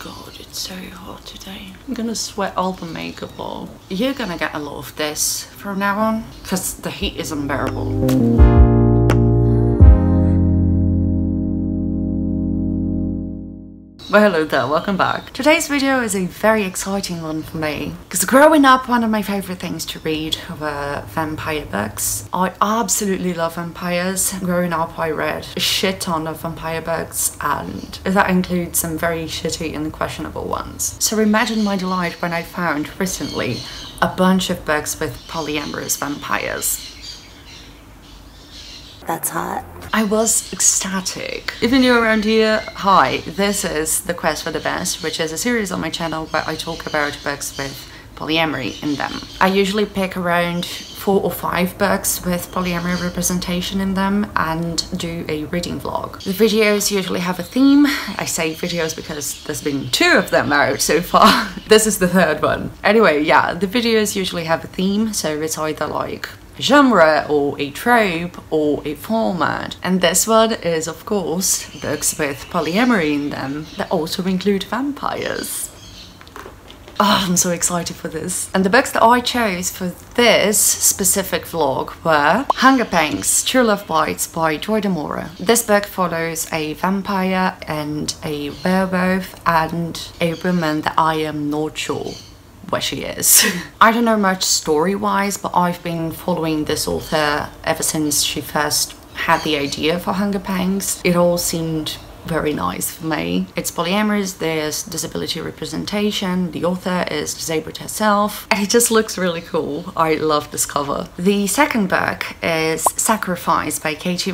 God, it's so hot today. I'm gonna sweat all the makeup off. You're gonna get a lot of this from now on, because the heat is unbearable. Well, hello there, welcome back. Today's video is a very exciting one for me, because growing up, one of my favourite things to read were vampire books. I absolutely love vampires. Growing up, I read a shit ton of vampire books, and that includes some very shitty and questionable ones. So imagine my delight when I found recently a bunch of books with polyamorous vampires. That's hot. I was ecstatic. If you're new around here, hi, this is The Quest for the Best, which is a series on my channel where I talk about books with polyamory in them. I usually pick around 4 or 5 books with polyamory representation in them and do a reading vlog. The videos usually have a theme. I say videos because there's been 2 of them out so far. This is the 3rd one. Anyway, yeah, the videos usually have a theme, so it's either like a genre or a trope or a format, and this one is of course books with polyamory in them that also include vampires. Oh, I'm so excited for this. And the books that I chose for this specific vlog were Hunger Pangs, True Love Bites by Demorra. This book follows a vampire and a werewolf and a woman that I am not sure where she is. I don't know much story-wise, but I've been following this author ever since she first had the idea for Hunger Pangs. It all seemed very nice for me. It's polyamorous, there's disability representation, the author is disabled herself, and it just looks really cool. I love this cover. The second book is Sacrifice by Katee.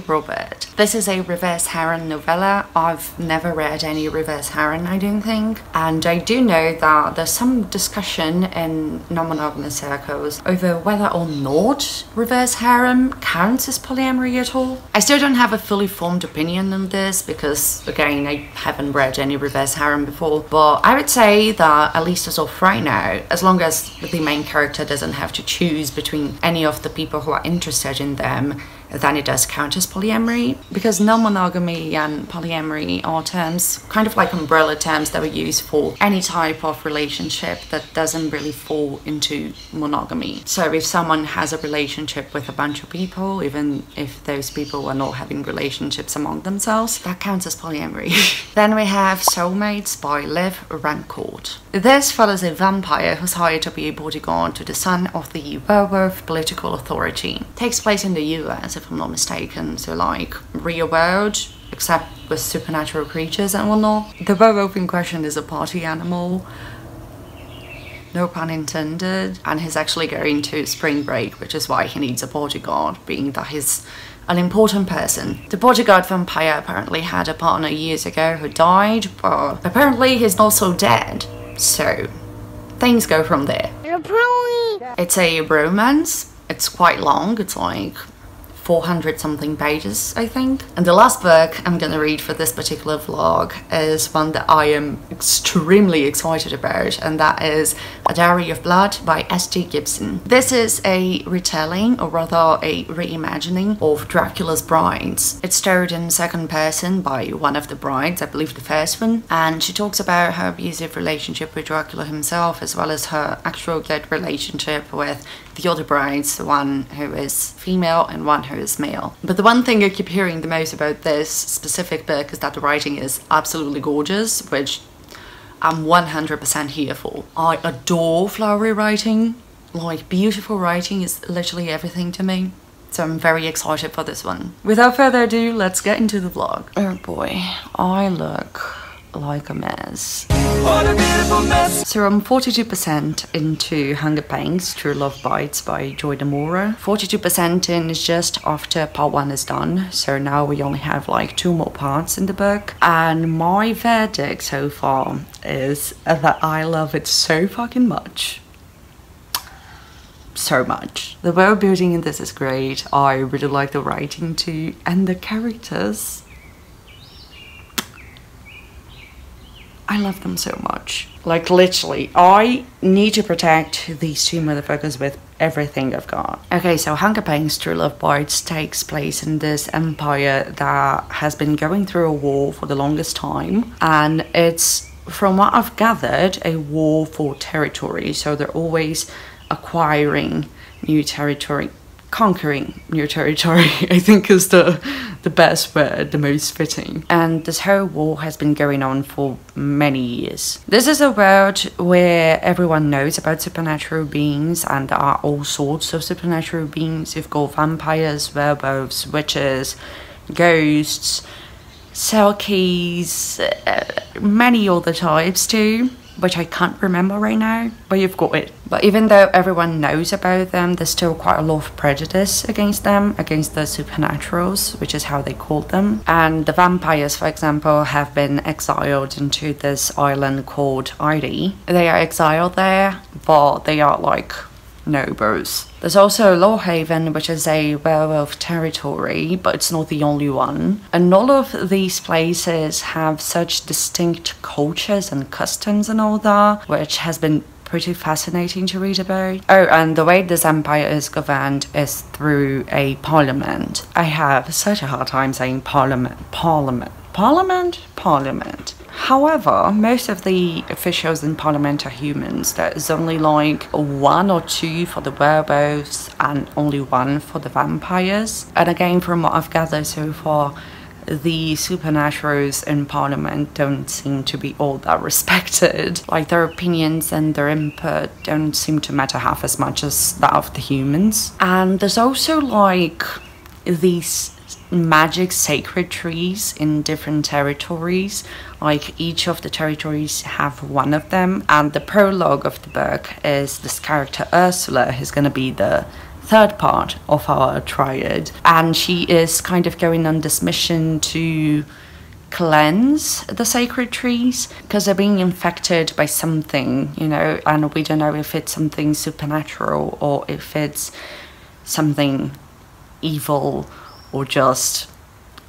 This is a reverse harem novella. I've never read any reverse harem, I don't think, and I do know that there's some discussion in non-monogamous circles over whether or not reverse harem counts as polyamory at all. I still don't have a fully formed opinion on this because again, I haven't read any reverse harem before, but I would say that at least as of right now, as long as the main character doesn't have to choose between any of the people who are interested in them, then it does count as polyamory, because non-monogamy and polyamory are terms, kind of like umbrella terms that we use for any type of relationship that doesn't really fall into monogamy. So if someone has a relationship with a bunch of people, even if those people are not having relationships among themselves, that counts as polyamory. Then we have Soulmates by Liv Rancourt. This follows a vampire who's hired to be a bodyguard to the son of the werewolf political authority. Takes place in the US, if I'm not mistaken, so like real world, except with supernatural creatures and whatnot. The werewolf in question is a party animal, no pun intended, and he's actually going to spring break, which is why he needs a bodyguard, being that he's an important person. The bodyguard vampire apparently had a partner years ago who died, but apparently he's also dead, so things go from there. It's a romance. It's quite long, it's like 400 something pages, I think. And the last book I'm gonna read for this particular vlog is one that I am extremely excited about, and that is A Dowry of Blood by Gibson. This is a retelling, or rather a reimagining, of Dracula's brides. It's told in second person by one of the brides, I believe the first one, and she talks about her abusive relationship with Dracula himself, as well as her actual good relationship with the other brides, one who is female and one who is male. But the one thing I keep hearing the most about this specific book is that the writing is absolutely gorgeous, which I'm 100% here for. I adore flowery writing. Like, beautiful writing is literally everything to me. So I'm very excited for this one. Without further ado, let's get into the vlog. Oh boy, I look like a mess. What a beautiful mess. So I'm 42% into Hunger Pangs, True Love Bites by Demorra. 42% in is just after part 1 is done, so now we only have like 2 more parts in the book, and my verdict so far is that I love it so fucking much. So much. The world building in this is great. I really like the writing too, and the characters, I love them so much. Like, literally, I need to protect these 2 motherfuckers with everything I've got. Okay, so Hunger Pangs True Love Bites takes place in this empire that has been going through a war for the longest time, and it's from what I've gathered, a war for territory. So they're always acquiring new territory, conquering new territory, I think is the best word, the most fitting. And this whole war has been going on for many years. This is a world where everyone knows about supernatural beings, and there are all sorts of supernatural beings. You've got vampires, werewolves, witches, ghosts, selkies, many other types too, which I can't remember right now, but you've got it. But even though everyone knows about them, there's still quite a lot of prejudice against them, against the supernaturals, which is how they call them. And the vampires, for example, have been exiled into this island called Dowry. They are exiled there, but they are like nobles. There's also Lorehaven, which is a werewolf territory, but it's not the only one. And all of these places have such distinct cultures and customs and all that, which has been pretty fascinating to read about. Oh, and the way this empire is governed is through a parliament. I have such a hard time saying parliament. However, most of the officials in Parliament are humans. There's only like 1 or 2 for the werewolves and only 1 for the vampires. And again, from what I've gathered so far, the supernaturals in Parliament don't seem to be all that respected. Like, their opinions and their input don't seem to matter half as much as that of the humans. And there's also like these magic sacred trees in different territories. Like, each of the territories have one of them, and the prologue of the book is this character Ursula, who's going to be the 3rd part of our triad, and she is kind of going on this mission to cleanse the sacred trees because they're being infected by something, you know, and we don't know if it's something supernatural or if it's something evil or just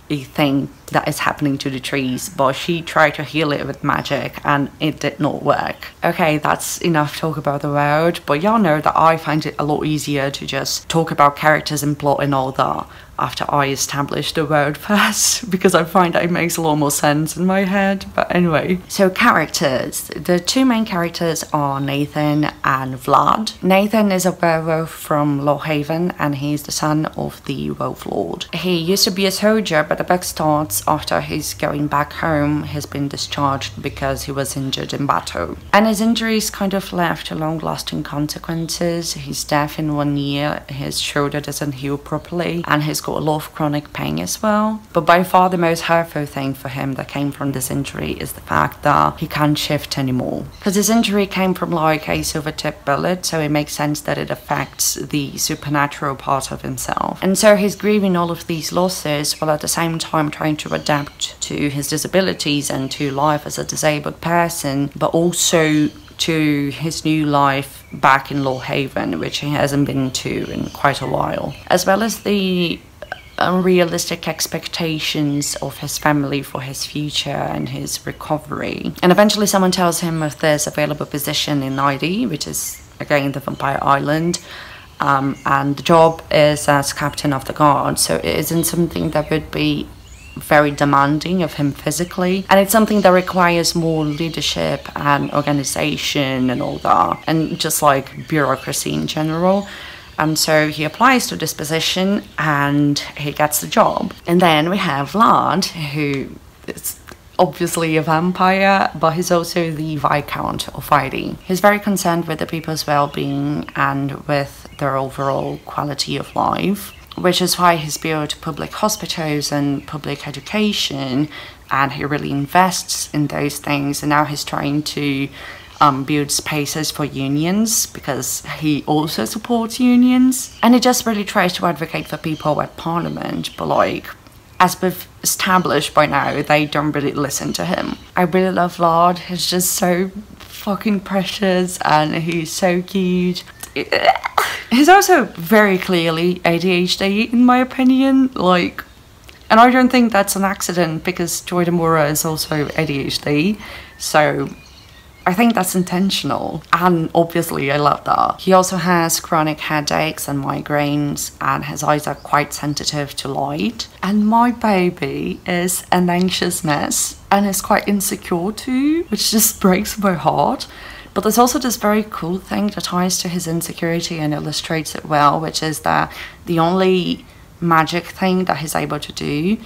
a thing that is happening to the trees. But she tried to heal it with magic and it did not work. Okay, that's enough talk about the world, but y'all know that I find it a lot easier to just talk about characters and plot and all that after I establish the world first, because I find that it makes a lot more sense in my head. But anyway, so characters. The 2 main characters are Nathan and Vlad. Nathan is a werewolf from Lorehaven, and he's the son of the Wolf Lord. He used to be a soldier, but the book starts after he's going back home. He's been discharged because he was injured in battle. And his injuries kind of left long-lasting consequences. He's deaf in 1 year, his shoulder doesn't heal properly, and he's got a lot of chronic pain as well. But by far the most hurtful thing for him that came from this injury is the fact that he can't shift anymore. Because his injury came from like a silver-tipped bullet, so it makes sense that it affects the supernatural part of himself. And so he's grieving all of these losses while at the same time trying to adapt to his disabilities and to life as a disabled person, but also to his new life back in Lorehaven, which he hasn't been to in quite a while, as well as the unrealistic expectations of his family for his future and his recovery. And eventually someone tells him of this available position in ID, which is again the Vampire Island, and the job is as captain of the guard, so it isn't something that would be very demanding of him physically, and it's something that requires more leadership and organization and all that, and just like bureaucracy in general. And so he applies to this position and he gets the job. And then we have Vlad, who is obviously a vampire, but he's also the Viscount of ID. He's very concerned with the people's well-being and with their overall quality of life, which is why he's built public hospitals and public education, and he really invests in those things. And now he's trying to build spaces for unions, because he also supports unions. And he just really tries to advocate for people at Parliament, but like, as we've established by now, they don't really listen to him. I really love Vlad. He's just so fucking precious and he's so cute. He's also very clearly ADHD in my opinion, like, and I don't think that's an accident because Joy Demorra is also ADHD, so I think that's intentional, and obviously I love that. He also has chronic headaches and migraines, and his eyes are quite sensitive to light. And my baby is an anxious mess, and is quite insecure too, which just breaks my heart. But there's also this very cool thing that ties to his insecurity and illustrates it well, which is that the only magic thing that he's able to do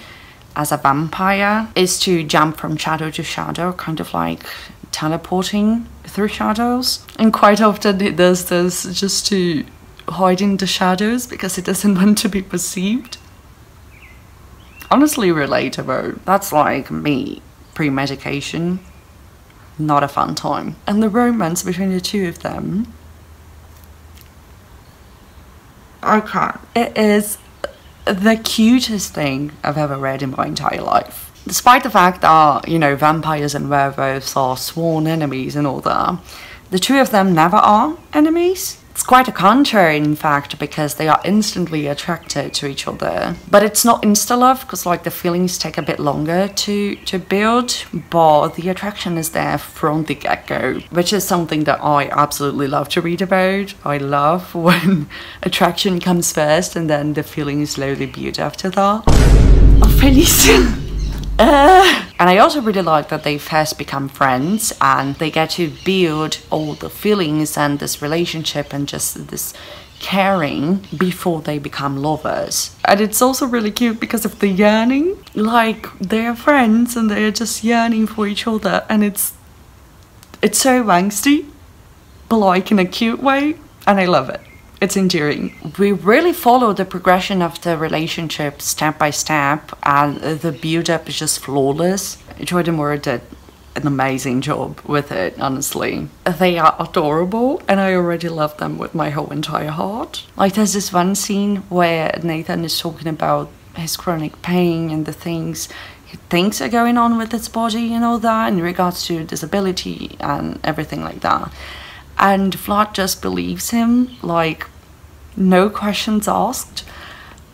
as a vampire is to jump from shadow to shadow, kind of like teleporting through shadows. And quite often he does this just to hide in the shadows because he doesn't want to be perceived. Honestly relatable. That's like me pre-medication. Not a fun time. And the romance between the two of them, okay, it is the cutest thing I've ever read in my entire life. Despite the fact that, you know, vampires and werewolves are sworn enemies and all that, the two of them never are enemies. It's quite a contrary, in fact, because they are instantly attracted to each other. But it's not insta-love, because like the feelings take a bit longer to build, but the attraction is there from the get-go, which is something that I absolutely love to read about. I love when attraction comes first and then the feelings slowly build after that. Oh, Felicia! And I also really like that they first become friends and they get to build all the feelings and this relationship and just this caring before they become lovers. And it's also really cute because of the yearning. Like, they're friends and they're just yearning for each other, and it's so angsty, but like in a cute way, and I love it. It's endearing. We really follow the progression of the relationship step by step, and the build-up is just flawless. Demorra did an amazing job with it, honestly. They are adorable, and I already love them with my whole entire heart. Like, there's this one scene where Nathan is talking about his chronic pain and the things he thinks are going on with his body and all that in regards to disability and everything like that. And Vlad just believes him, like, no questions asked.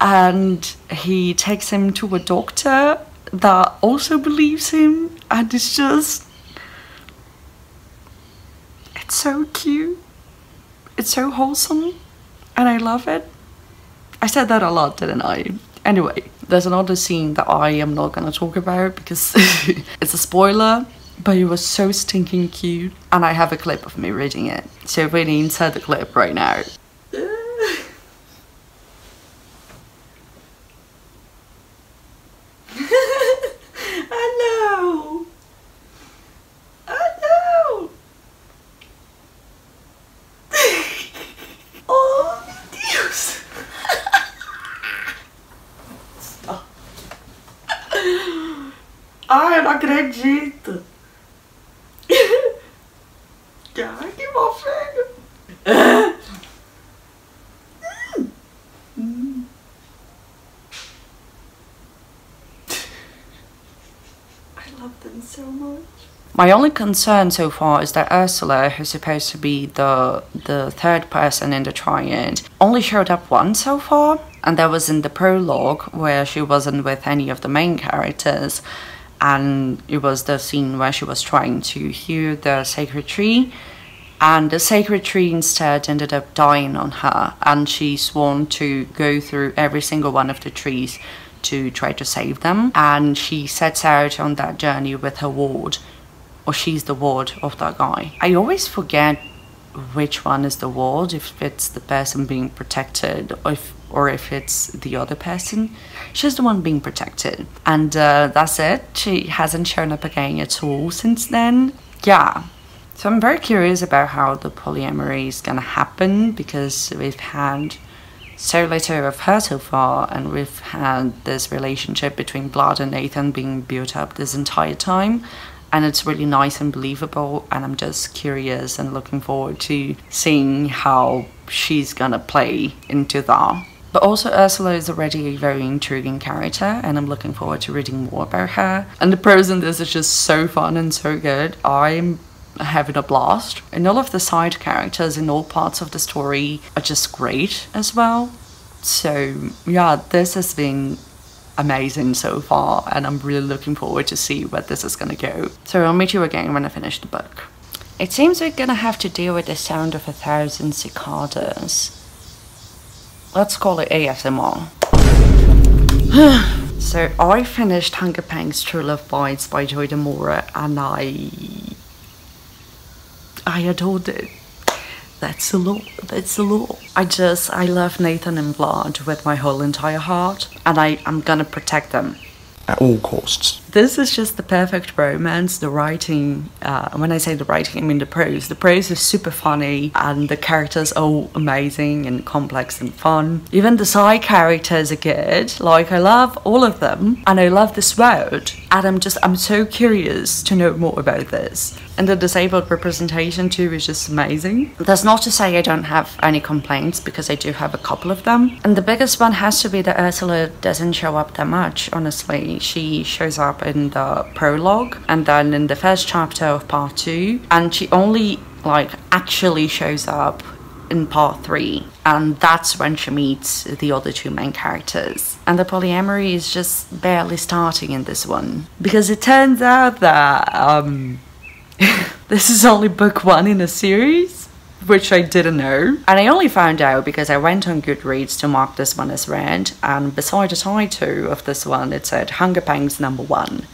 And he takes him to a doctor that also believes him. And it's just... it's so cute. It's so wholesome. And I love it. I said that a lot, didn't I? Anyway, there's another scene that I am not gonna talk about because it's a spoiler. But it was so stinking cute, and I have a clip of me reading it. So really insert the clip right now. I know! I know! Oh, meu Deus! Stop. Ai, eu não acredito! Ai, que fofinho! I love them so much. My only concern so far is that Ursula, who's supposed to be the third person in the triad, only showed up once so far, and that was in the prologue where she wasn't with any of the main characters. And it was the scene where she was trying to hear the sacred tree, and the sacred tree instead ended up dying on her, and she sworn to go through every single one of the trees to try to save them. And she sets out on that journey with her ward, or she's the ward of that guy. I always forget which one is the ward, if it's the person being protected or if it's the other person. She's the one being protected, and that's it. She hasn't shown up again at all since then. Yeah, so I'm very curious about how the polyamory is gonna happen, because we've had so little of her so far, and we've had this relationship between Vlad and Nathan being built up this entire time, and it's really nice and believable, and I'm just curious and looking forward to seeing how she's gonna play into that. But also Ursula is already a very intriguing character, and I'm looking forward to reading more about her. And the prose in this is just so fun and so good. I'm having a blast. And all of the side characters in all parts of the story are just great as well. So yeah, this has been amazing so far, and I'm really looking forward to see where this is gonna go. So I'll meet you again when I finish the book. It seems we're gonna have to deal with the sound of 1,000 cicadas. Let's call it ASMR. So I finished Hunger Pangs True Love Bites by Joy Demorra, and I adored it. That's a lot. That's a lot. I love Nathan and Blood with my whole entire heart, and I'm gonna protect them at all costs. This is just the perfect romance. The writing, when I say the writing, I mean the prose. The prose is super funny, and the characters are all amazing and complex and fun. Even the side characters are good. Like, I love all of them, and I love this world. And I'm so curious to know more about this. And the disabled representation too is just amazing. That's not to say I don't have any complaints, because I do have a couple of them. And the biggest one has to be that Ursula doesn't show up that much, honestly. She shows up in the prologue and then in the first chapter of part 2, and she only actually shows up in part 3, and that's when she meets the other two main characters. And the polyamory is just barely starting in this one, because it turns out that this is only book 1 in a series, which I didn't know. And I only found out because I went on Goodreads to mark this one as read, and beside the title of this one it said Hunger Pangs #1.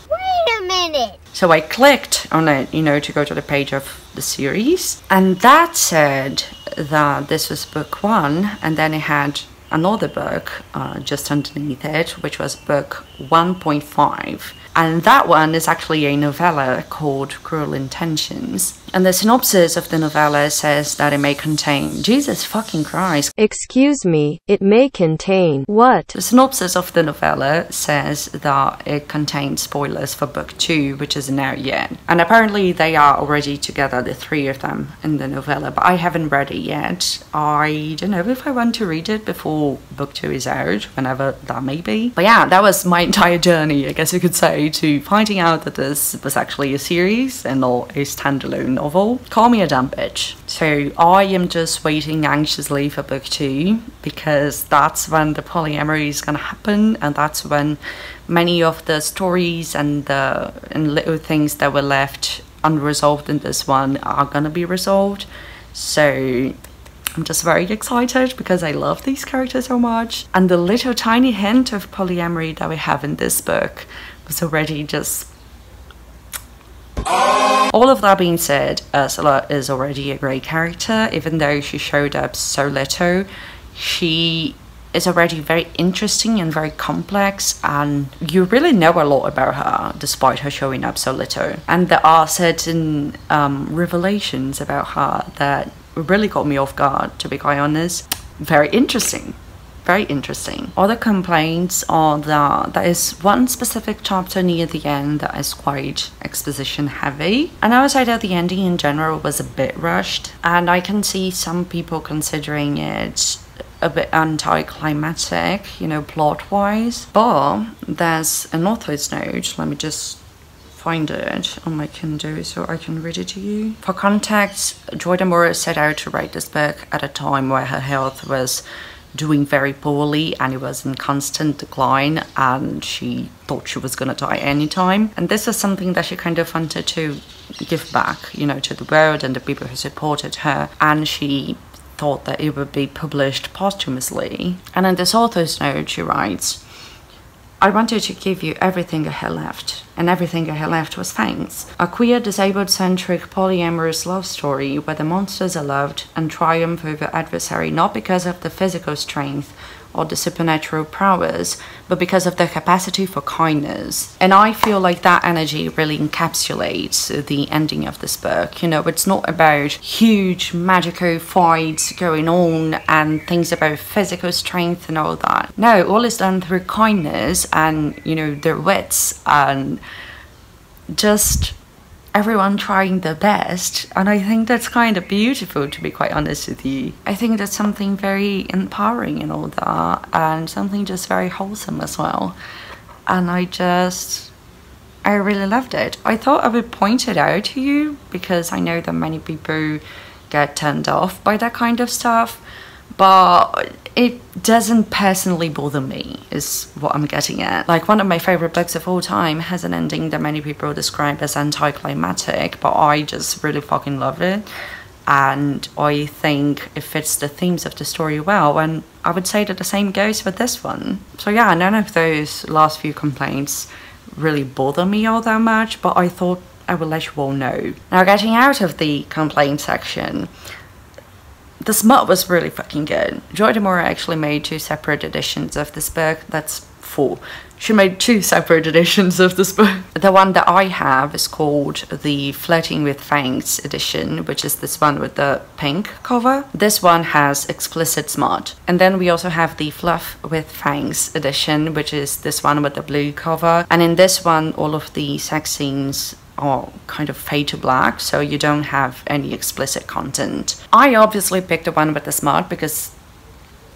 Wait a minute! So I clicked on it, to go to the page of the series, and that said that this was book 1, and then it had another book just underneath it, which was book 1.5. And that one is actually a novella called Cruel Intentions. And the synopsis of the novella says that it may contain... Jesus fucking Christ. Excuse me, it may contain... What? The synopsis of the novella says that it contains spoilers for book 2, which isn't out yet. And apparently they are already together, the 3 of them, in the novella. But I haven't read it yet. I don't know if I want to read it before book 2 is out, whenever that may be. But yeah, that was my entire journey, I guess you could say, to finding out that this was actually a series and not a standalone novel. Call me a dumb bitch. So I am just waiting anxiously for book 2, because that's when the polyamory is gonna happen, and that's when many of the stories and little things that were left unresolved in this one are gonna be resolved. So I'm just very excited, because I love these characters so much, and the little tiny hint of polyamory that we have in this book was already just... All of that being said, Ursula is already a great character. Even though she showed up so little, she is already very interesting and very complex, and you really know a lot about her despite her showing up so little. And there are certain revelations about her that really got me off guard, to be quite honest. Very interesting. Very interesting. Other complaints are that there is one specific chapter near the end that is quite exposition heavy, and I would say that the ending in general was a bit rushed, and I can see some people considering it a bit anticlimactic, plot wise. But there's an author's note. Let me just find it on my Kindle so I can read it to you. For context, Joy Demorra set out to write this book at a time where her health was doing very poorly, and it was in constant decline, and she thought she was gonna die anytime. And this is something that she kind of wanted to give back, to the world and the people who supported her, and she thought that it would be published posthumously. And in this author's note she writes, I wanted to give you everything I had left, and everything I had left was thanks. A queer, disabled-centric, polyamorous love story where the monsters are loved and triumph over adversary not because of the physical strength or the supernatural prowess, but because of their capacity for kindness. And I feel like that energy really encapsulates the ending of this book. It's not about huge magical fights going on and things about physical strength and all that. No, all is done through kindness and, their wits, and just everyone trying their best. And I think that's kind of beautiful, to be quite honest with you. I think that's something very empowering and all that, and something just very wholesome as well. And I really loved it. I thought I would point it out to you, because I know that many people get turned off by that kind of stuff, but it doesn't personally bother me, is what I'm getting at. Like, one of my favorite books of all time has an ending that many people describe as anticlimactic, but I just really fucking love it, and I think it fits the themes of the story well, and I would say that the same goes for this one. So yeah, none of those last few complaints really bother me all that much, but I thought I would let you all know. Now, getting out of the complaint section, the smut was really fucking good. Joy Demorra actually made 2 separate editions of this book. That's 4. She made 2 separate editions of this book. The one that I have is called the Flirting with Fangs edition, which is this one with the pink cover. This one has explicit smut. And then we also have the Fluff with Fangs edition, which is this one with the blue cover. And in this one, all of the sex scenes are kind of fade to black, so you don't have any explicit content. I obviously picked the one with the smut because,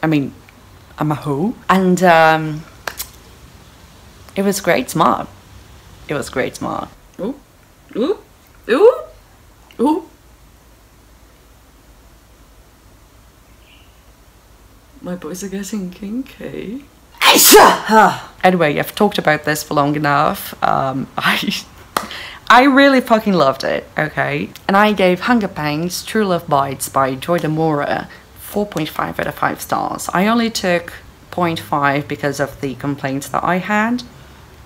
I mean, I'm a hoe. And it was great smart. It was great smart. Ooh, ooh, ooh, ooh. My boys are getting kinky. Anyway, I've talked about this for long enough. I really fucking loved it, okay? And I gave Hunger Pangs True Love Bites by Joy Demorra 4.5 out of 5 stars. I only took 0.5 because of the complaints that I had.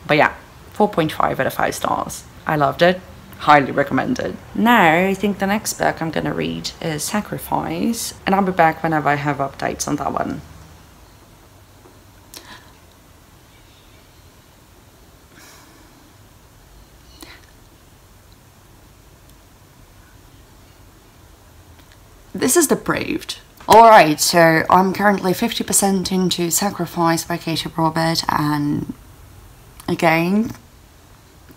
But yeah, 4.5 out of 5 stars. I loved it. Highly recommended. Now, I think the next book I'm gonna read is Sacrifice. And I'll be back whenever I have updates on that one. This is Depraved. Alright, so I'm currently 50% into Sacrifice by Katee Robert, and again,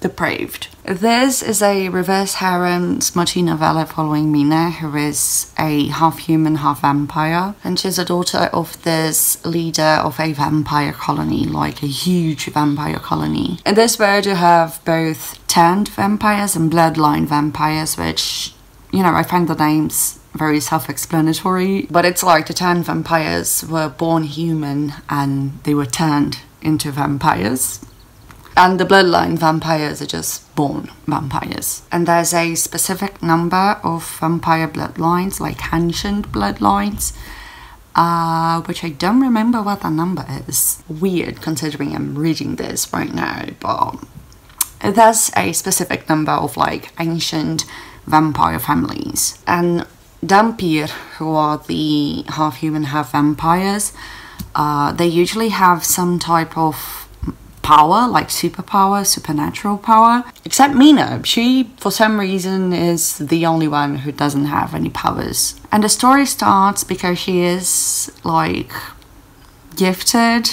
Depraved. This is a reverse harem smutty novella following Mina, who is a half human, half vampire, and she's a daughter of this leader of a vampire colony, like a huge vampire colony. In this world you have both turned vampires and bloodline vampires, which, you know, I find the names very self-explanatory, but it's like the turned vampires were born human and they were turned into vampires. And the bloodline vampires are just born vampires. And there's a specific number of vampire bloodlines, like ancient bloodlines, which I don't remember what that number is. Weird, considering I'm reading this right now, but there's a specific number of like ancient vampire families. And Dampir, who are the half-human, half-vampires, they usually have some type of power, like superpower, supernatural power. Except Mina, she, for some reason, is the only one who doesn't have any powers. And the story starts because she is, like, gifted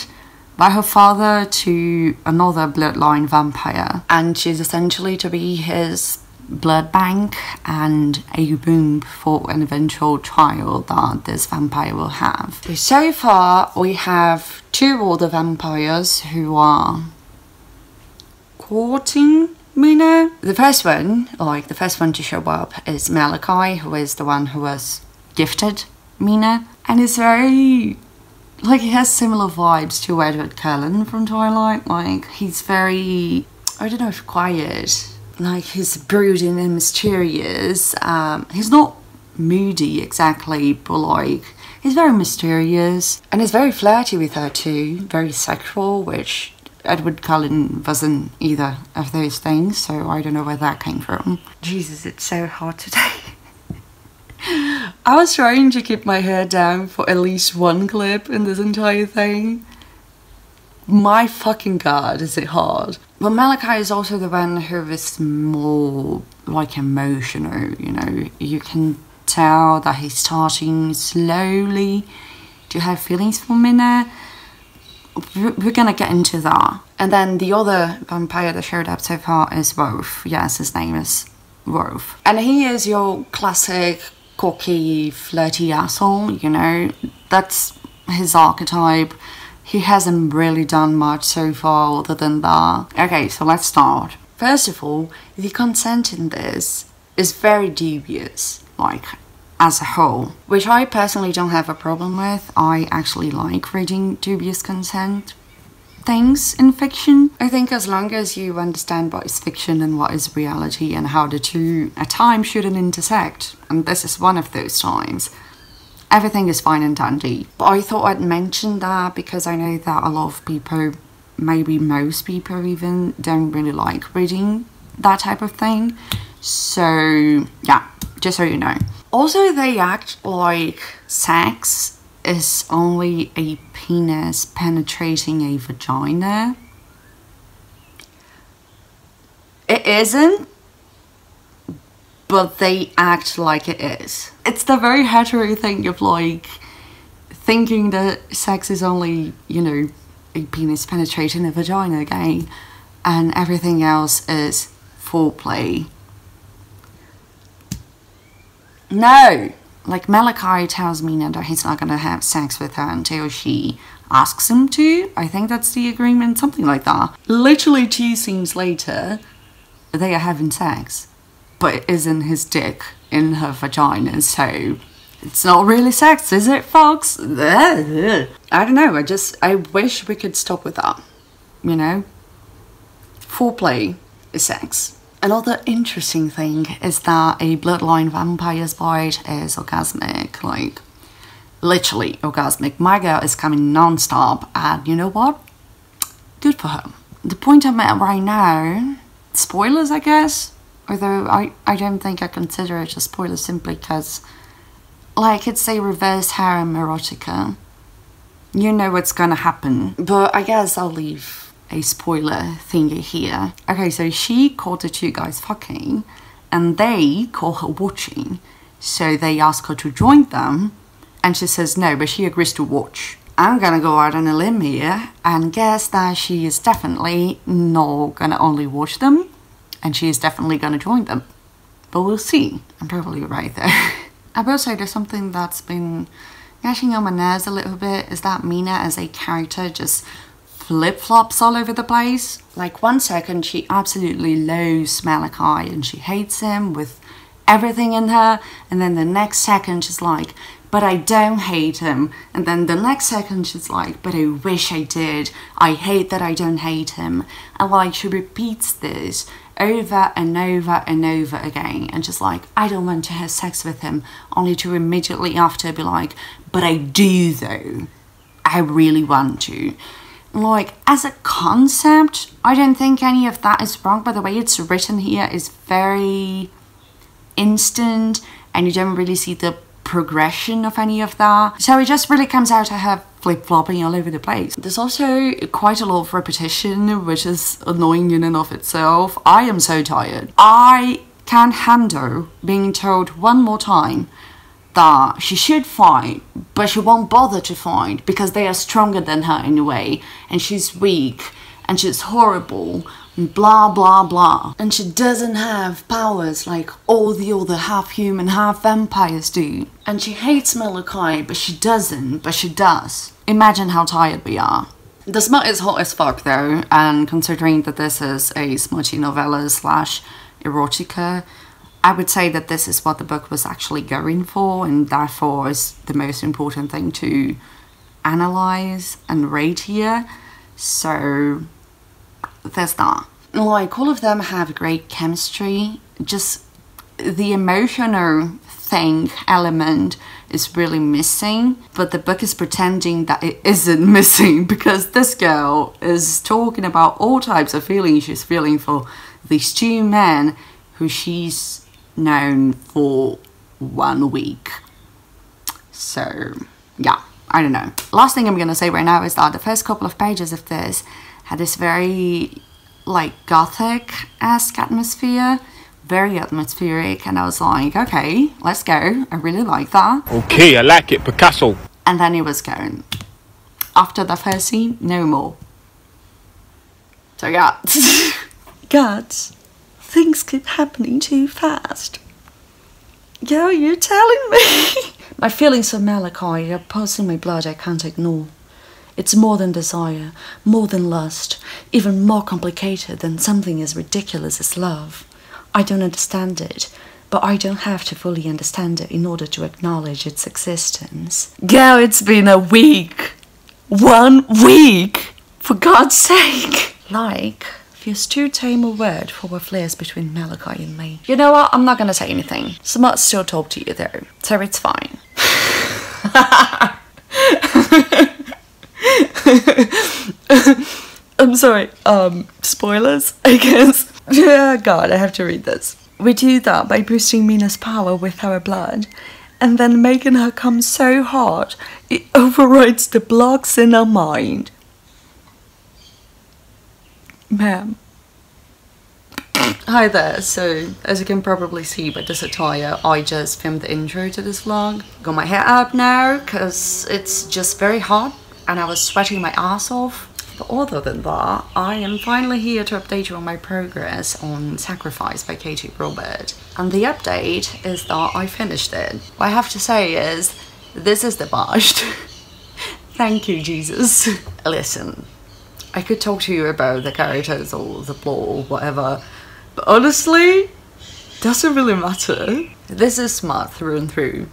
by her father to another bloodline vampire. And she's essentially to be his blood bank and a womb for an eventual child that this vampire will have. So far we have 2 older vampires who are courting Mina. The first one, like the first one to show up, is Malachi, who is the one who was gifted Mina, and is very, like, he has similar vibes to Edward Cullen from Twilight. Like, he's very, I don't know if quiet, like he's brooding and mysterious. He's not moody exactly, but like he's very mysterious, and he's very flirty with her too, very sexual, which Edward Cullen wasn't either of those things, so I don't know where that came from. Jesus, it's so hot today. I was trying to keep my hair down for at least one clip in this entire thing. My fucking god, is it hard. But Malachi is also the one who is more like emotional, you know. You can tell that he's starting slowly to have feelings for Mina. We're gonna get into that. And then the other vampire that showed up so far is Wolf. Yes, his name is Wolf. And he is your classic cocky, flirty asshole, you know. That's his archetype. He hasn't really done much so far other than that. Okay, so let's start. First of all, the consent in this is very dubious, like, as a whole. Which I personally don't have a problem with. I actually like reading dubious consent things in fiction. I think as long as you understand what is fiction and what is reality and how the two at times shouldn't intersect, and this is one of those times, everything is fine and dandy. But I thought I'd mention that because I know that a lot of people, maybe most people even, don't really like reading that type of thing. So yeah, just so you know. Also, they act like sex is only a penis penetrating a vagina. It isn't, but they act like it is. It's the very hetero thing of like thinking that sex is only, you know, a penis penetrating a vagina again, and everything else is foreplay. No! Like, Malachi tells Mina that he's not gonna have sex with her until she asks him to. I think that's the agreement, something like that. Literally 2 scenes later, they are having sex, but it isn't his dick in her vagina, so it's not really sex, is it, folks? I don't know, I wish we could stop with that, you know? Foreplay is sex. Another interesting thing is that a bloodline vampire's bite is orgasmic, like, literally orgasmic. My girl is coming non-stop, and you know what? Good for her. The point I'm at right now, spoilers, I guess, although I don't think I consider it a spoiler simply because, like, it's a reverse harem erotica. You know what's gonna happen, but I guess I'll leave a spoiler thingy here. Okay, so she caught the 2 guys fucking, and they call her watching, so they ask her to join them, and she says no, but she agrees to watch. I'm gonna go out on a limb here and guess that she is definitely not gonna only watch them, and she is definitely gonna join them. But we'll see. I'm probably right there. I will say there's something that's been getting on my nerves a little bit, is that Mina as a character just flip-flops all over the place. Like, 1 second she absolutely loathes Malachi and she hates him with everything in her, and then the next second she's like, but I don't hate him, and then the next second she's like, but I wish I did, I hate that I don't hate him. And like, she repeats this over and over and over again, and just like, I don't want to have sex with him, only to immediately after be like, but I do though, I really want to. Like, as a concept, I don't think any of that is wrong, but the way it's written here is very instant, and you don't really see the progression of any of that. So it just really comes out to her flip-flopping all over the place. There's also quite a lot of repetition, which is annoying in and of itself. I am so tired. I can't handle being told 1 more time that she should fight, but she won't bother to fight because they are stronger than her in a way, and she's weak, and she's horrible, blah blah blah, and she doesn't have powers like all the other half-human, half-vampires do, and she hates Malachi, but she doesn't, but she does. Imagine how tired we are. The smut is hot as fuck though, and considering that this is a smutty novella slash erotica, I would say that this is what the book was actually going for, and therefore is the most important thing to analyze and rate here. So there's that. Like, all of them have great chemistry, just the emotional thing element is really missing, but the book is pretending that it isn't missing, because this girl is talking about all types of feelings she's feeling for these 2 men who she's known for 1 week. So yeah, I don't know. Last thing I'm gonna say right now is that the first couple of pages of this had this very like gothic-esque atmosphere, very atmospheric, and I was like, okay, let's go, I really like that. Okay, I like it, Picasso. And then it was gone. After the first scene, no more. So yeah. Gods, things keep happening too fast. Yo, you're telling me? My feelings for Malachi are pulsing my blood I can't ignore. It's more than desire, more than lust, even more complicated than something as ridiculous as love. I don't understand it, but I don't have to fully understand it in order to acknowledge its existence. Girl, it's been a week. 1 week! For God's sake! Like, feels too tame a word for what flares between Malachi and me. You know what? I'm not gonna say anything. Smut still talk to you though, so it's fine. I'm sorry, spoilers, I guess. Oh god, I have to read this. We do that by boosting Mina's power with our blood, and then making her come so hard, it overrides the blocks in her mind. Ma'am. Hi there, so as you can probably see by this attire, I just filmed the intro to this vlog. Got my hair up now, because it's just very hot, and I was sweating my ass off. But other than that, I am finally here to update you on my progress on Sacrifice by Katee Robert. And the update is that I finished it. What I have to say is, this is the best. Thank you, Jesus. Listen, I could talk to you about the characters or the plot or whatever, but honestly, doesn't really matter. This is smart through and through.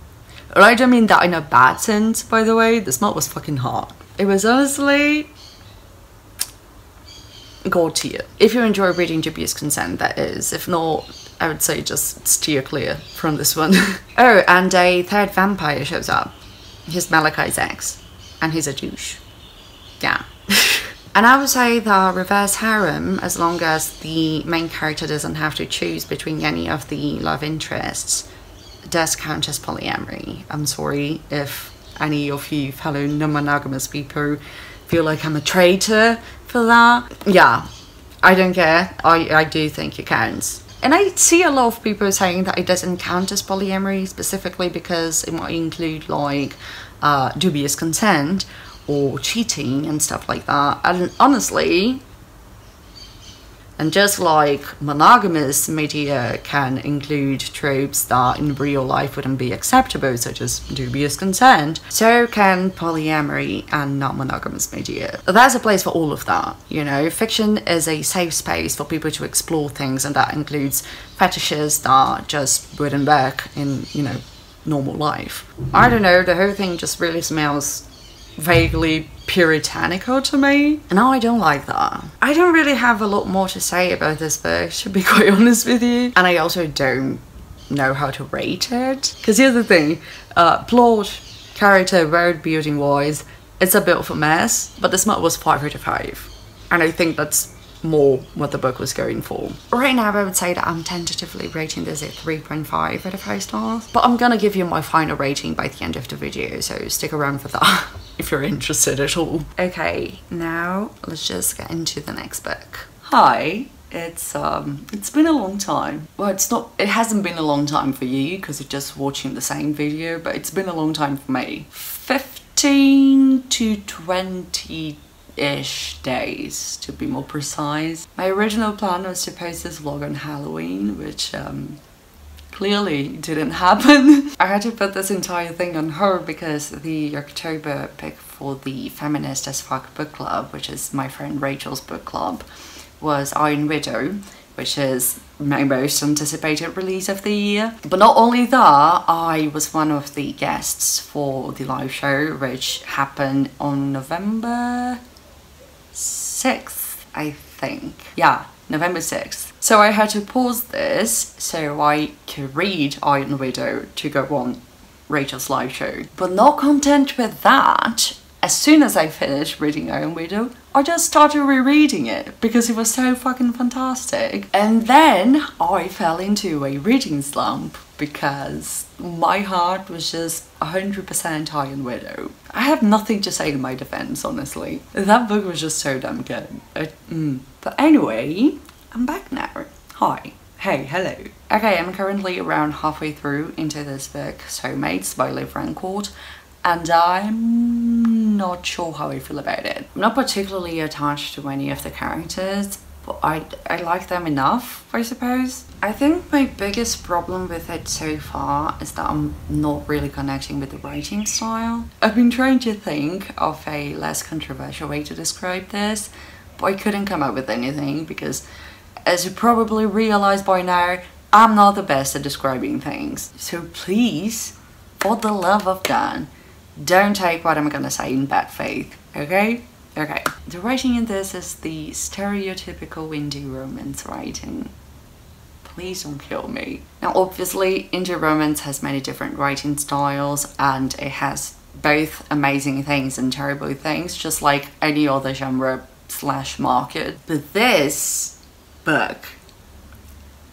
I don't mean that in a bad sense, by the way. The smart was fucking hard. It was honestly god tier. If you enjoy reading dubious consent, that is. If not, I would say just steer clear from this one. Oh, and a third vampire shows up. He's Malachi's ex. And he's a douche. Yeah. And I would say the reverse harem, as long as the main character doesn't have to choose between any of the love interests, does count as polyamory. I'm sorry if any of you fellow non-monogamous people feel like I'm a traitor for that. Yeah, I don't care. I do think it counts. And I see a lot of people saying that it doesn't count as polyamory specifically because it might include like dubious consent or cheating and stuff like that. And honestly, and just like monogamous media can include tropes that in real life wouldn't be acceptable, such as dubious consent, so can polyamory and non-monogamous media. There's a place for all of that, you know. Fiction is a safe space for people to explore things, and that includes fetishes that just wouldn't work in, you know, normal life. I don't know, the whole thing just really smells vaguely puritanical to me, and I don't like that. I don't really have a lot more to say about this book, to be quite honest with you, and I also don't know how to rate it, because here's the thing, plot, character, world building wise, it's a bit of a mess, but the smut was 5 out of 5, and I think that's more what the book was going for. Right now I would say that I'm tentatively rating this at 3.5 out of 5 stars, but I'm gonna give you my final rating by the end of the video, so stick around for that if you're interested at all. Okay, now let's just get into the next book. Hi, it's been a long time. Well, it hasn't been a long time for you because you're just watching the same video, but it's been a long time for me. 15 to 20-ish days to be more precise. My original plan was to post this vlog on Halloween, which clearly didn't happen. I had to put this entire thing on hold because the October pick for the Feminist as Fuck book club, which is my friend Rachel's book club, was Iron Widow, which is my most anticipated release of the year. But not only that, I was one of the guests for the live show, which happened on November 6th, I think. Yeah, November 6th. So I had to pause this so I could read Iron Widow to go on Rachel's live show. But not content with that, as soon as I finished reading Iron Widow, I just started rereading it because it was so fucking fantastic. And then I fell into a reading slump because my heart was just 100% Iron Widow. I have nothing to say in my defense, honestly. That book was just so damn good. But anyway, I'm back now. Hi. Hey, hello. Okay, I'm currently around halfway through into this book, Soulmates by Liv Rancourt, and I'm not sure how I feel about it. I'm not particularly attached to any of the characters, but I like them enough, I suppose. I think my biggest problem with it so far is that I'm not really connecting with the writing style. I've been trying to think of a less controversial way to describe this, but I couldn't come up with anything because, as you probably realize by now, I'm not the best at describing things. So please, for the love of God, don't take what I'm gonna say in bad faith, okay? Okay. The writing in this is the stereotypical indie romance writing. Please don't kill me. Now obviously, indie romance has many different writing styles and it has both amazing things and terrible things, just like any other genre / market. But this book,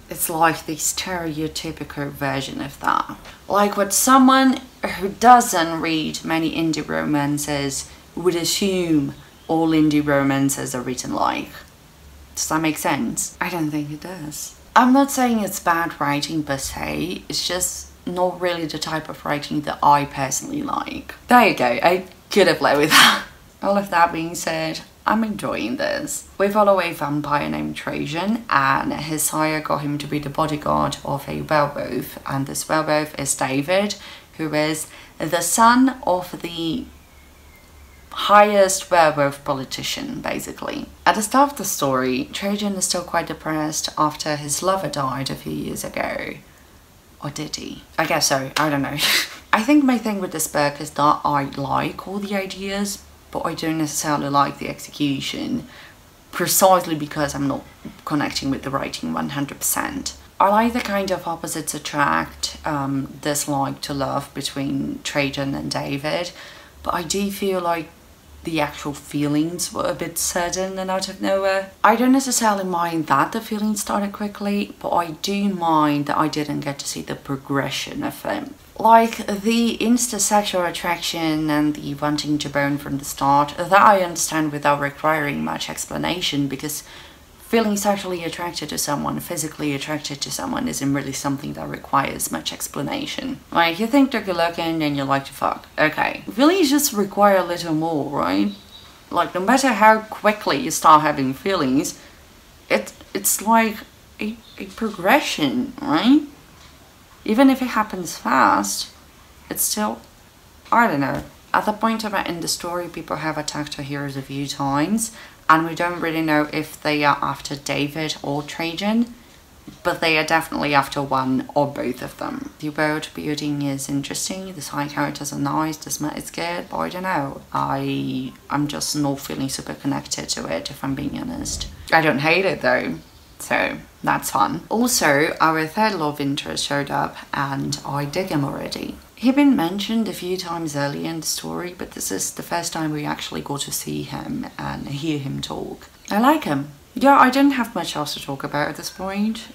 it's like the stereotypical version of that. Like what someone who doesn't read many indie romances would assume all indie romances are written like. Does that make sense? I don't think it does. I'm not saying it's bad writing per se, it's just not really the type of writing that I personally like. There you go, I could have led with that. All of that being said, I'm enjoying this. We follow a vampire named Trajan, and his sire got him to be the bodyguard of a werewolf, and this werewolf is David, who is the son of the highest werewolf politician, basically. At the start of the story, Trajan is still quite depressed after his lover died a few years ago. Or did he? I guess so, I don't know. I think my thing with this book is that I like all the ideas, but I don't necessarily like the execution, precisely because I'm not connecting with the writing 100%. I like the kind of opposites attract, dislike to love between Trajan and David, but I do feel like the actual feelings were a bit sudden and out of nowhere. I don't necessarily mind that the feelings started quickly, but I do mind that I didn't get to see the progression of them. Like the insta-sexual attraction and the wanting to bone from the start, that I understand without requiring much explanation, because feeling sexually attracted to someone, physically attracted to someone, isn't really something that requires much explanation. Like, you think they're good looking and you like to fuck. Okay. Feelings just require a little more, right? Like, no matter how quickly you start having feelings, it's like a progression, right? Even if it happens fast, it's still, I don't know. At the point of it in the story, people have attacked our heroes a few times, and we don't really know if they are after David or Trajan, but they are definitely after one or both of them. The world building is interesting, the side characters are nice, the smut is good, but I don't know. I'm just not feeling super connected to it, if I'm being honest. I don't hate it though, so that's fun. Also, our third love interest showed up, and I dig him already. He'd been mentioned a few times earlier in the story, but this is the first time we actually got to see him and hear him talk. I like him. Yeah, I don't have much else to talk about at this point,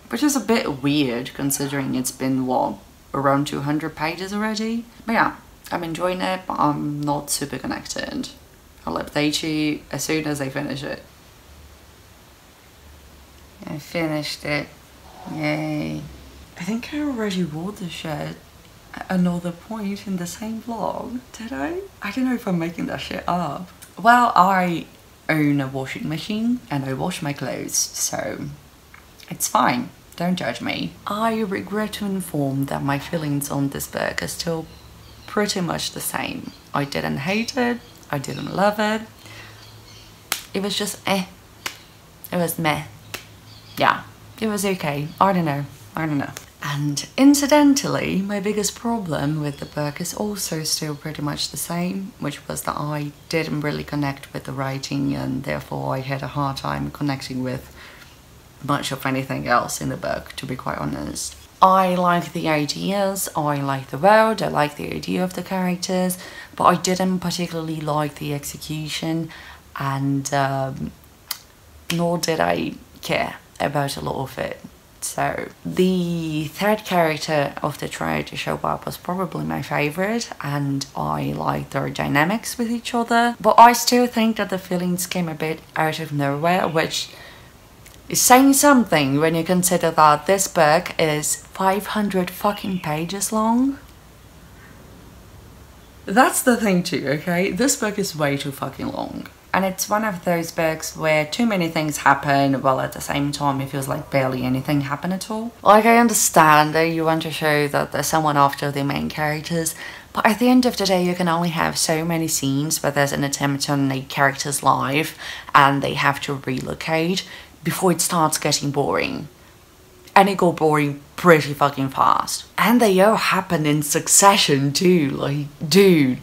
which is a bit weird considering it's been, what, around 200 pages already? But yeah, I'm enjoying it, but I'm not super connected. I'll update you as soon as I finish it. I finished it. Yay. I think I already wore the shirt at another point in the same vlog. Did I? I don't know if I'm making that shit up. Well, I own a washing machine and I wash my clothes, so it's fine. Don't judge me. I regret to inform that my feelings on this book are still pretty much the same. I didn't hate it. I didn't love it. It was just eh. It was meh. Yeah, it was okay. I don't know. And incidentally, my biggest problem with the book is also still pretty much the same, which was that I didn't really connect with the writing, and therefore I had a hard time connecting with much of anything else in the book, to be quite honest. I like the ideas, I like the world, I like the idea of the characters, but I didn't particularly like the execution, and nor did I care about a lot of it. So the third character of the trio to show up was probably my favorite, and I liked their dynamics with each other, but I still think that the feelings came a bit out of nowhere, which is saying something when you consider that this book is 500 fucking pages long. That's the thing too, okay? This book is way too fucking long. And it's one of those books where too many things happen, while at the same time it feels like barely anything happened at all. Like, I understand that you want to show that there's someone after the main characters, but at the end of the day you can only have so many scenes where there's an attempt on a character's life and they have to relocate before it starts getting boring. And it got boring pretty fucking fast. And they all happen in succession too, like, dude,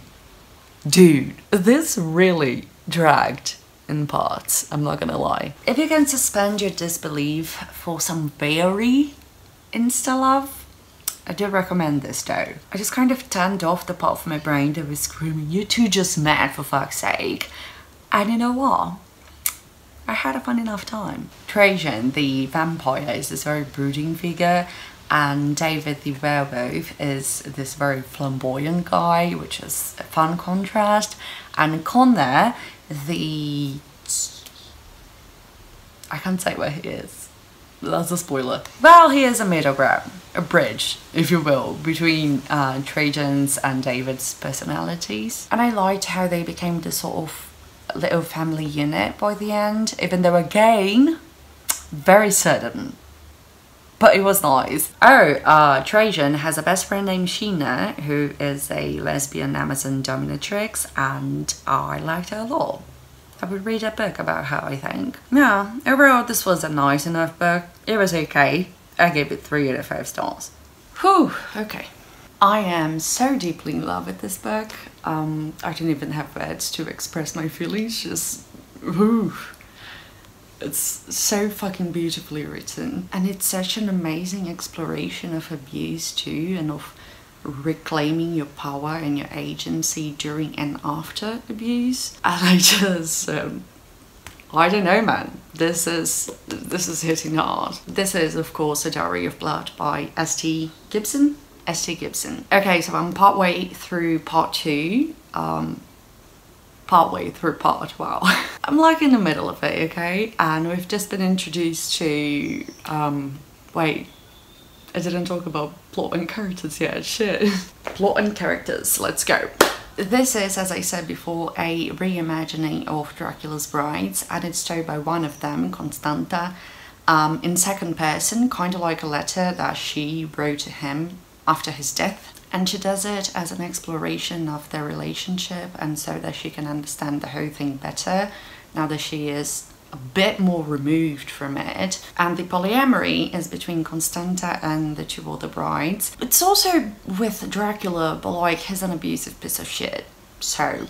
this really dragged in parts, I'm not gonna lie. If you can suspend your disbelief for some very insta-love, I do recommend this though. I just kind of turned off the part of my brain that was screaming, "You two just met, for fuck's sake." And you know what? I had a fun enough time. Trajan, the vampire, is this very brooding figure, and David, the werewolf, is this very flamboyant guy, which is a fun contrast. And Connor, I can't say where he is. That's a spoiler. Well, he is a middle ground, a bridge, if you will, between Trajan's and David's personalities. And I liked how they became this sort of little family unit by the end, even though again, very sudden. But it was nice. Oh, Trajan has a best friend named Sheena, who is a lesbian Amazon dominatrix, and I liked her a lot. I would read a book about her, I think. Yeah, overall this was a nice enough book. It was okay. I gave it 3 out of 5 stars. Whew, okay. I am so deeply in love with this book. I don't even have words to express my feelings, just whew. It's so fucking beautifully written, and it's such an amazing exploration of abuse too, and of reclaiming your power and your agency during and after abuse. And I just I don't know, man, this is hitting hard. This is of course A Dowry of Blood by S.T. Gibson. Okay, so I'm partway through part 2. Partway through part, wow. I'm like in the middle of it, okay? And we've just been introduced to, wait, I didn't talk about plot and characters yet, shit. Plot and characters, let's go. This is, as I said before, a reimagining of Dracula's Brides, and it's told by one of them, Constanta, in second person, kind of like a letter that she wrote to him after his death. And she does it as an exploration of their relationship, and so that she can understand the whole thing better now that she is a bit more removed from it. And the polyamory is between Constanta and the 2 other brides. It's also with Dracula, but like he's an abusive piece of shit, so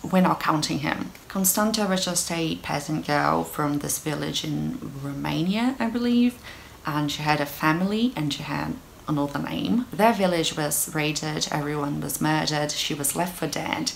we're not counting him. Constanta was just a peasant girl from this village in Romania, I believe, and she had a family and she had another name. Their village was raided, everyone was murdered, she was left for dead,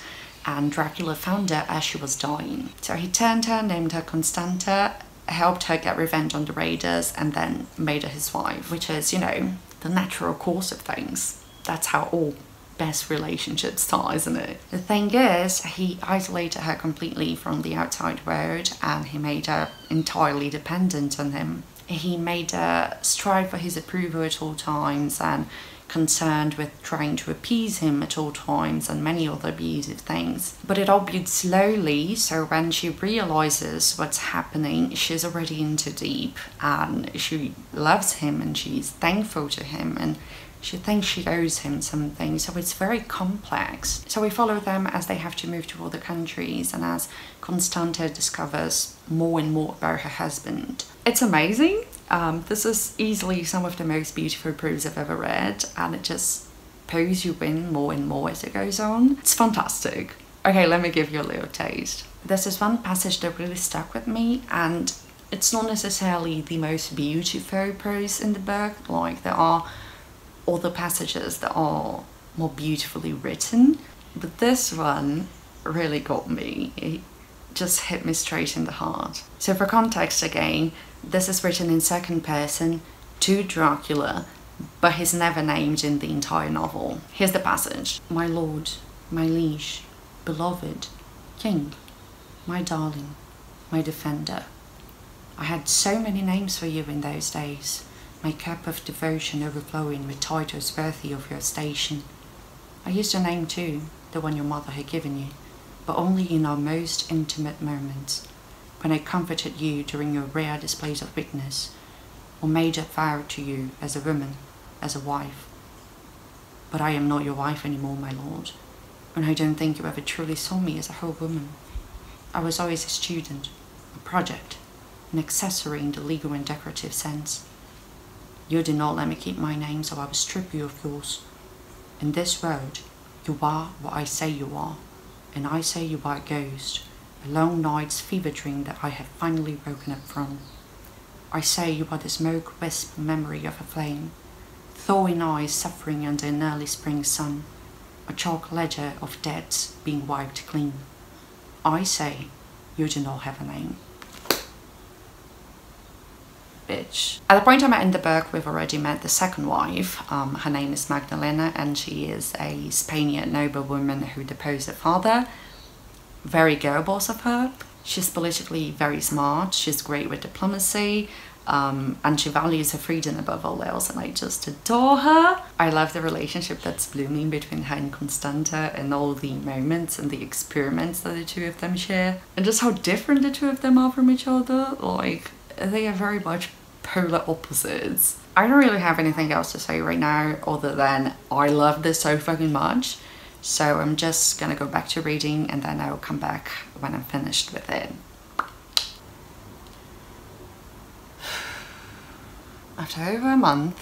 and Dracula found her as she was dying. So he turned her, named her Constanta, helped her get revenge on the raiders, and then made her his wife, which is, you know, the natural course of things. That's how all best relationships start, isn't it? The thing is, he isolated her completely from the outside world, and he made her entirely dependent on him. He made her strive for his approval at all times, and concerned with trying to appease him at all times, and many other abusive things. But it all builds slowly, so when she realizes what's happening, she's already in too deep, and she loves him and she's thankful to him, and she thinks she owes him something, so it's very complex. So we follow them as they have to move to other countries, and as Constanta discovers more and more about her husband. It's amazing. This is easily some of the most beautiful prose I've ever read, and it just pulls you in more and more as it goes on. It's fantastic. Okay, let me give you a little taste. There's this one passage that really stuck with me, and it's not necessarily the most beautiful prose in the book. Like, there are other passages that are more beautifully written, but this one really got me. It just hit me straight in the heart. So for context again, this is written in second person to Dracula, but he's never named in the entire novel. Here's the passage. My lord, my liege, beloved, king, my darling, my defender. I had so many names for you in those days, my cup of devotion overflowing with titles worthy of your station. I used your name too, the one your mother had given you, but only in our most intimate moments, when I comforted you during your rare displays of weakness, or made a vow to you as a woman, as a wife. But I am not your wife anymore, my lord, and I don't think you ever truly saw me as a whole woman. I was always a student, a project, an accessory in the legal and decorative sense. You did not let me keep my name, so I will strip you of yours. In this world, you are what I say you are, and I say you are a ghost, a long night's fever dream that I have finally woken up from. I say you are the smoke wisp memory of a flame, thawing eyes suffering under an early spring sun, a chalk ledger of debts being wiped clean. I say, you do not have a name. Bitch. At the point I met in the book, we've already met the second wife. Her name is Magdalena, and she is a Spaniard noblewoman who deposed her father. Very girl boss of her. She's politically very smart, she's great with diplomacy, and she values her freedom above all else, and I just adore her. I love the relationship that's blooming between her and Constanta, and all the moments and the experiments that the two of them share, and just how different the two of them are from each other. Like, they are very much polar opposites. I don't really have anything else to say right now other than I love this so fucking much. So I'm just gonna go back to reading, and then I'll come back when I'm finished with it. After over a month,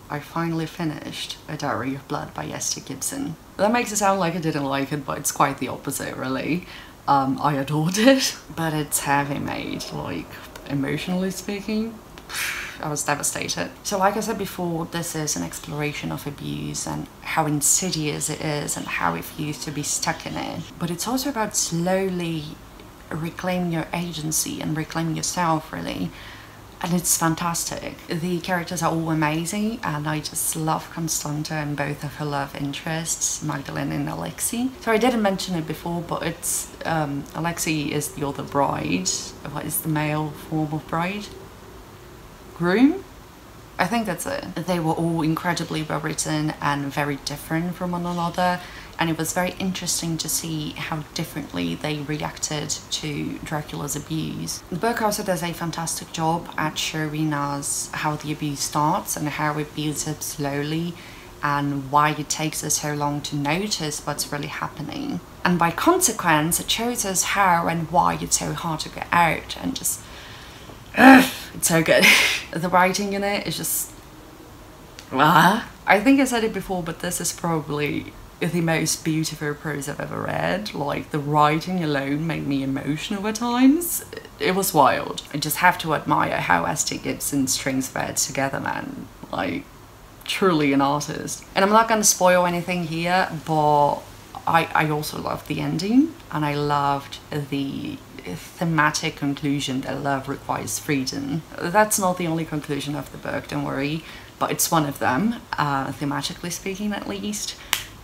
I finally finished A Dowry of Blood by Gibson. That makes it sound like I didn't like it, but it's quite the opposite, really. I adored it, but it's heavy made, like, emotionally speaking. I was devastated. So like I said before, this is an exploration of abuse and how insidious it is and how it feels to be stuck in it. But it's also about slowly reclaiming your agency and reclaiming yourself, really. And it's fantastic. The characters are all amazing, and I just love Constanta and both of her love interests, Magdalena and Alexei. So I didn't mention it before, but it's Alexei is the other bride. What is the male form of bride? Groom? I think that's it. They were all incredibly well written and very different from one another, and it was very interesting to see how differently they reacted to Dracula's abuse. The book also does a fantastic job at showing us how the abuse starts and how it builds up slowly and why it takes us so long to notice what's really happening. And by consequence, it shows us how and why it's so hard to get out, and just it's so good. The writing in it is just I think I said it before, but this is probably the most beautiful prose I've ever read. Like, the writing alone made me emotional at times. It was wild. I just have to admire how S.T. Gibson strings words together, man. Like, truly an artist. And I'm not gonna spoil anything here, but I also loved the ending, and I loved the thematic conclusion that love requires freedom. That's not the only conclusion of the book, don't worry, but it's one of them, thematically speaking at least,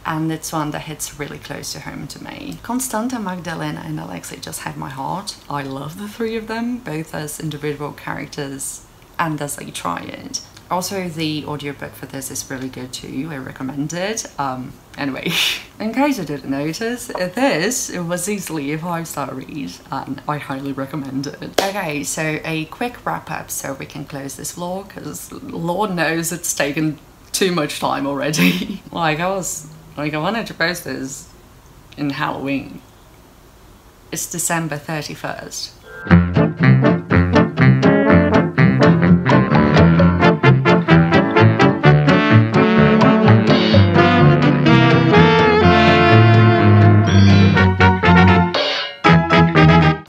and it's one that hits really close to home to me. Constanta, Magdalena and Alexei just had my heart. I love the three of them, both as individual characters and as a triad. Also, the audiobook for this is really good too, I recommend it. Anyway, in case you didn't notice, it was easily a 5-star read, and I highly recommend it. Okay, so a quick wrap up so we can close this vlog, because Lord knows it's taken too much time already. I wanted to post this in Halloween. It's December 31st.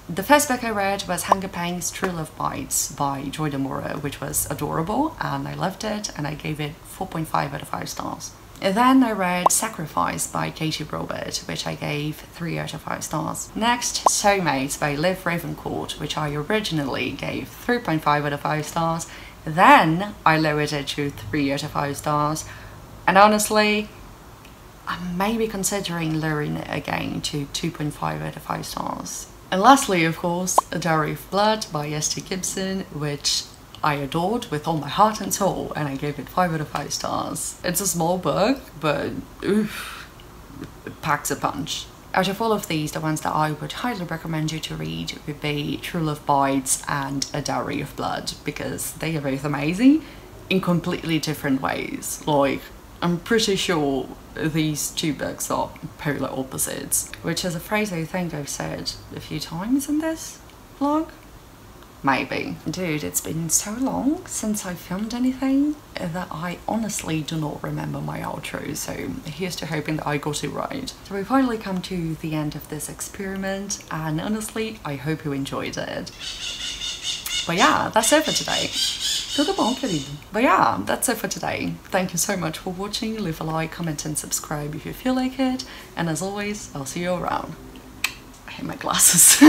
The first book I read was Hunger Pangs True Love Bites by Demorra, which was adorable, and I loved it, and I gave it 4.5 out of 5 stars. Then I read Sacrifice by Katee, which I gave 3 out of 5 stars. Next, Soulmates by Liv Rancourt, which I originally gave 3.5 out of 5 stars. Then I lowered it to 3 out of 5 stars, and honestly, I'm maybe considering lowering it again to 2.5 out of 5 stars. And lastly, of course, A Dowry of Blood by S.T. Gibson, which I adored with all my heart and soul, and I gave it 5 out of 5 stars. It's a small book, but oof, it packs a punch. Out of all of these, the ones that I would highly recommend you to read would be True Love Bites and A Dowry of Blood, because they are both amazing in completely different ways. Like, I'm pretty sure these two books are polar opposites, which is a phrase I think I've said a few times in this vlog. Maybe. Dude, it's been so long since I filmed anything that I honestly do not remember my outro, so here's to hoping that I got it right. So we finally come to the end of this experiment, and honestly, I hope you enjoyed it. But yeah, that's it for today. Tudo bom, querido? But yeah, that's it for today. Thank you so much for watching. Leave a like, comment and subscribe if you feel like it. And as always, I'll see you around. I hate my glasses.